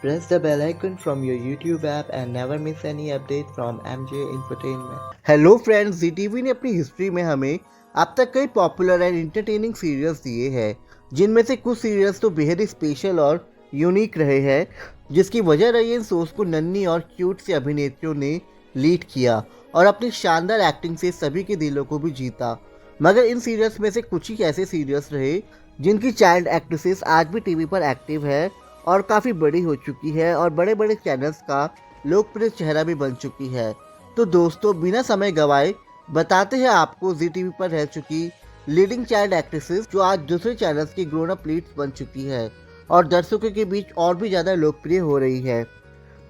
Press the bell icon from your YouTube app and never miss any update from MJ Entertainment. Hello friends, ZTV ने अपनी history में हमें अब तक कई पॉपुलर एंड इंटरटेनिंग सीरियल्स दिए हैं, जिनमें से कुछ सीरियल्स तो बेहद ही स्पेशल और यूनिक रहे हैं, जिसकी वजह रही इन शोज को नन्ही और क्यूट से अभिनेत्रियों ने लीड किया और अपनी शानदार एक्टिंग से सभी के दिलों को भी जीता। मगर इन सीरियल्स में से कुछ ही ऐसे सीरियल्स रहे जिनकी चाइल्ड एक्ट्रेसेस आज भी टीवी पर एक्टिव है और काफ़ी बड़ी हो चुकी है और बड़े बड़े चैनल्स का लोकप्रिय चेहरा भी बन चुकी है। तो दोस्तों, बिना समय गवाए बताते हैं आपको ZTV पर रह चुकी लीडिंग चाइल्ड एक्ट्रेसेस जो आज दूसरे चैनल्स की ग्रोन अप लीड्स बन चुकी है और दर्शकों के बीच और भी ज़्यादा लोकप्रिय हो रही है।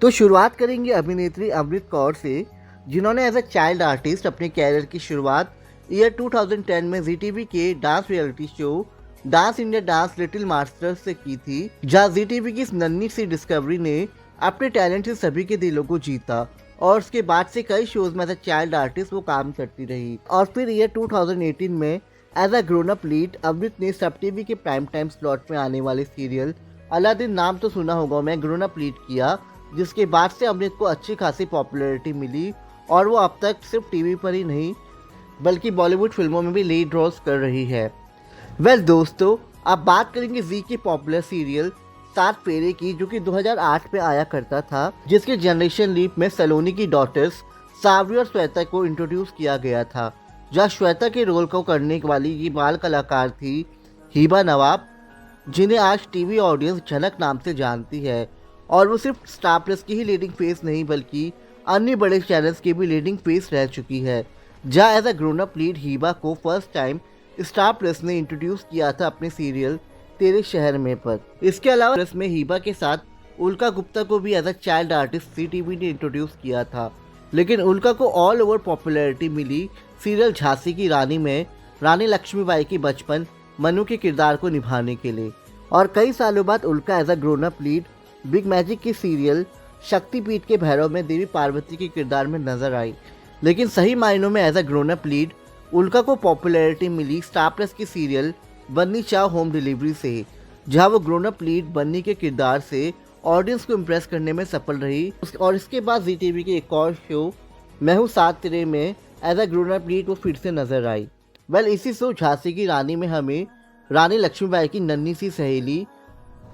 तो शुरुआत करेंगे अभिनेत्री अमृत कौर से, जिन्होंने एज अ चाइल्ड आर्टिस्ट अपने कैरियर की शुरुआत ईयर 2010 में ZTV के dance reality show dance India dance little masters से की थी, जहाँ ZTV की इस नन्ही सी डिस्कवरी ने अपने टैलेंट से सभी के दिलों को जीता और उसके बाद से कई शोज में एज अ चाइल्ड आर्टिस्ट वो काम करती रही। और फिर ईयर 2018 में as a grown up lead Amrit ने सब टीवी के प्राइम टाइम स्लॉट में आने वाले सीरियल अलादीन, नाम तो सुना होगा, मैं ग्रोन अप लीड किया, जिसके बाद से अमृत को अच्छी खासी पॉपुलैरिटी मिली और वो अब तक सिर्फ टीवी पर ही नहीं बल्कि बॉलीवुड फिल्मों में भी लीड रोल्स कर रही है। वेल दोस्तों, अब बात करेंगे जी के पॉपुलर सीरियल सात फेरे की, जो कि 2008 में आया करता था, जिसके जनरेशन लीप में सलोनी की डॉटर्स सावरी और श्वेता को इंट्रोड्यूस किया गया था, जहाँ श्वेता के रोल को करने वाली ये बाल कलाकार थी हिबा नवाब, जिन्हें आज टीवी ऑडियंस झलक नाम से जानती है और वो सिर्फ स्टार प्लस की ही लीडिंग फेस नहीं बल्कि अन्य बड़े चैनल्स की भी लीडिंग फेस रह चुकी है, जहाँ as a grown up lead Hiba को फर्स्ट टाइम स्टार प्लस ने इंट्रोड्यूस किया था अपने सीरियल तेरे शहर में पर। इसके अलावा प्लस में हिबा के साथ उल्का गुप्ता को भी as a child artist ZTV ने इंट्रोड्यूस किया था, लेकिन उल्का को ऑल ओवर पॉपुलैरिटी मिली सीरियल झांसी की रानी में रानी लक्ष्मीबाई की बचपन मनु के किरदार को निभाने के लिए। और कई सालों बाद Ulka as a grown up lead Big Magic की सीरियल शक्तिपीठ के भैरव में देवी पार्वती के किरदार में नजर आई, लेकिन सही मायनों में as a grown up lead Ulka को पॉपुलैरिटी मिली स्टार प्लस की serial Banni chow home delivery से, जहां वो ग्रोन अप लीड बन्नी के किरदार से ऑडियंस को इम्प्रेस करने में सफल रही। और इसके बाद ZTV के एक और शो मैं हूँ साथ तेरे में as a grown up lead वो फिर से नजर आई। वेल, इसी शो झांसी की रानी में हमें रानी लक्ष्मीबाई की नन्ही सी सहेली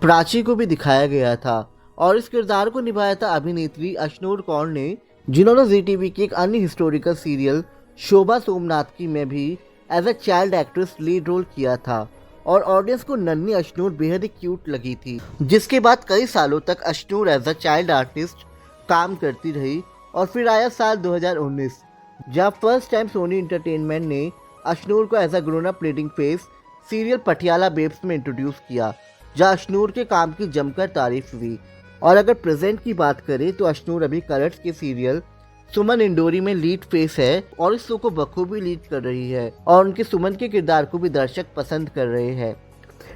प्राची को भी दिखाया गया था और इस किरदार को निभाया था अभिनेत्री अशनूर कौर ने, जिन्होंने ZTV की एक अन्य हिस्टोरिकल सीरियल शोभा सोमनाथ की में भी as a child actress lead role किया था और ऑडियंस को नन्ही अशनूर बेहद ही क्यूट लगी थी, जिसके बाद कई सालों तक Ashnoor as a child artist काम करती रही। और फिर आया साल 2019, जहां फर्स्ट टाइम सोनी एंटरटेनमेंट ने अशनूर को as a grown up leading face serial Patiala babes में इंट्रोड्यूस किया, जहां अशनूर के काम की जमकर तारीफ हुई। और अगर प्रेजेंट की बात करें तो अशनूर अभी कलर्स के सीरियल सुमन इंडोरी में लीड फेस है और इस शो को बखूबी लीड कर रही है और उनके सुमन के किरदार को भी दर्शक पसंद कर रहे हैं।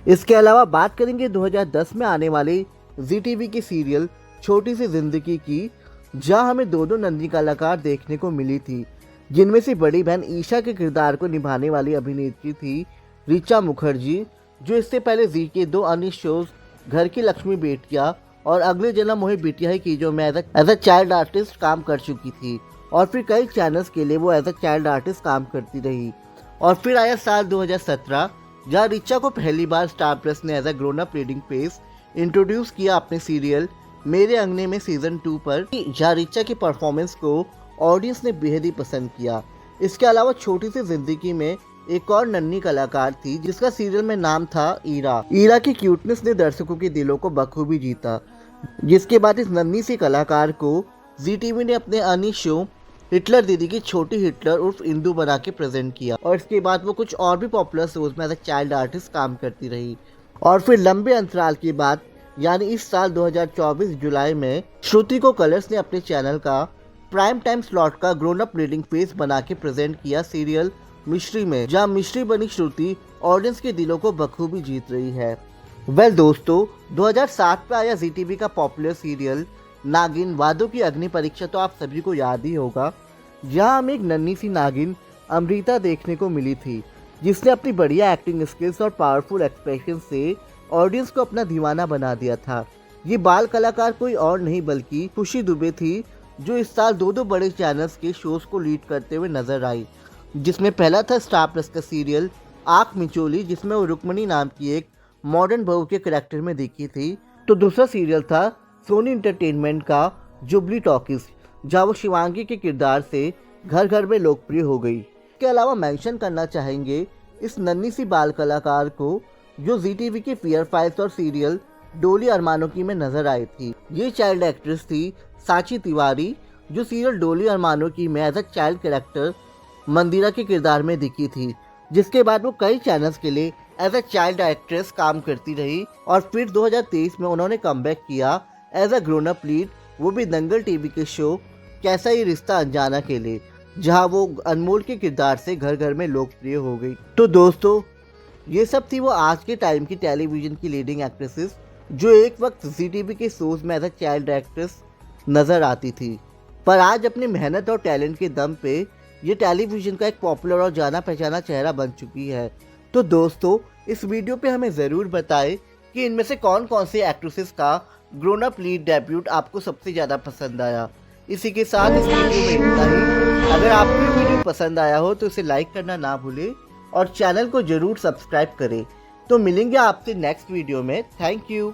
इसके अलावा बात करेंगे 2010 में आने वाले ZTV की सीरियल छोटी सी जिंदगी की, जहां हमें दो नन्ही कलाकार देखने को मिली थी, जिनमें से बड़ी बहन ईशा के किरदार को निभाने वाली अभिनेत्री थी ऋचा मुखर्जी, जो इससे पहले जी के दो अन्य शोज घर की लक्ष्मी बेटिया और अगले जन्म मोहे बिटिया ही की जो मैं एज अ चाइल्ड आर्टिस्ट काम कर चुकी थी और फिर कई चैनल्स के लिए वो एज अ चाइल्ड आर्टिस्ट काम करती रही। और फिर आया साल 2017, जहाँ ऋचा को पहली बार स्टार प्लस ने as a grown up leading face introduce किया अपने सीरियल मेरे अंगने में सीजन 2 पर, जहाँ ऋचा की परफॉर्मेंस को ऑडियंस ने बेहद ही पसंद किया। इसके अलावा छोटी सी जिंदगी में एक और नन्ही कलाकार थी जिसका सीरियल में नाम था ईरा। ईरा की क्यूटनेस ने दर्शकों के दिलों को बखूबी जीता, जिसके बाद इस नन्ही सी कलाकार को ZTV ने अपने अन्य शो हिटलर दीदी की छोटी हिटलर उर्फ इंदू बना के प्रेजेंट किया और इसके बाद वो कुछ और भी पॉपुलर शोज में एज अ चाइल्ड आर्टिस्ट काम करती रही। और फिर लंबे अंतराल के बाद यानी इस साल 2024 जुलाई में श्रुति को कलर्स ने अपने चैनल का प्राइम टाइम स्लॉट का ग्रोन अप लीडिंग फेस बना के प्रेजेंट किया सीरियल मिश्री में, जहाँ मिश्री बनी श्रुति ऑडियंस के दिलों को बखूबी जीत रही है। वेल दोस्तों, 2007 में आया ZTV का पॉपुलर सीरियल नागिन वादों की अग्नि परीक्षा तो आप सभी को याद ही होगा, जहां हमें एक नन्ही सी नागिन अमृता देखने को मिली थी, जिसने अपनी बढ़िया एक्टिंग स्किल्स और पावरफुल एक्सप्रेशन से ऑडियंस को अपना दीवाना बना दिया था, ये बाल कलाकार कोई और नहीं बल्कि खुशी दुबे थी, जो इस साल दो बड़े चैनल्स के शोज को लीड करते हुए नजर आई, जिसमें पहला था स्टार प्लस का सीरियल आँख मिचोली, जिसमें वो रुक्मणी नाम की एक मॉडर्न बहू के करेक्टर में दिखी थी। तो दूसरा सीरियल था सोनी एंटरटेनमेंट का जुबली टॉकीज, जहाँ वो शिवांगी के किरदार से घर घर में लोकप्रिय हो गई। इसके अलावा मेंशन करना चाहेंगे इस नन्ही सी बाल कलाकार को, जो जी टीवी के फियर फाइल्स और सीरियल डोली अरमानों की में नजर आई थी। ये चाइल्ड एक्ट्रेस थी साची तिवारी, जो सीरियल डोली अरमानों की में एज अ चाइल्ड कैरेक्टर मंदिरा के किरदार में दिखी थी, जिसके बाद वो कई चैनल्स के लिए एज अ चाइल्ड एक्ट्रेस काम करती रही और फिर 2023 में उन्होंने कमबैक किया as a grown up lead, वो भी दंगल टीवी के शो कैसा ये रिश्ता अनजाना के लिए, जहां वो अनमोल के किरदार से घर घर में लोकप्रिय हो गई। तो दोस्तों, ये सब थी वो आज के टाइम की टेलीविजन की लीडिंग एक्ट्रेसेस, जो एक वक्त जी टीवी के शोज में एज अ चाइल्ड एक्ट्रेस नजर आती थी, पर आज अपनी मेहनत और टैलेंट के दम पे ये टेलीविजन का एक पॉपुलर और जाना पहचाना चेहरा बन चुकी है। तो दोस्तों, इस वीडियो पे हमें ज़रूर बताएं कि इनमें से कौन कौन सी एक्ट्रेसेस का ग्रोन अप लीड डेब्यूट आपको सबसे ज़्यादा पसंद आया। इसी के साथ इस वीडियो में इतना ही। अगर आपको ये वीडियो पसंद आया हो तो इसे लाइक करना ना भूलें और चैनल को ज़रूर सब्सक्राइब करें। तो मिलेंगे आपसे नेक्स्ट वीडियो में। Thank you.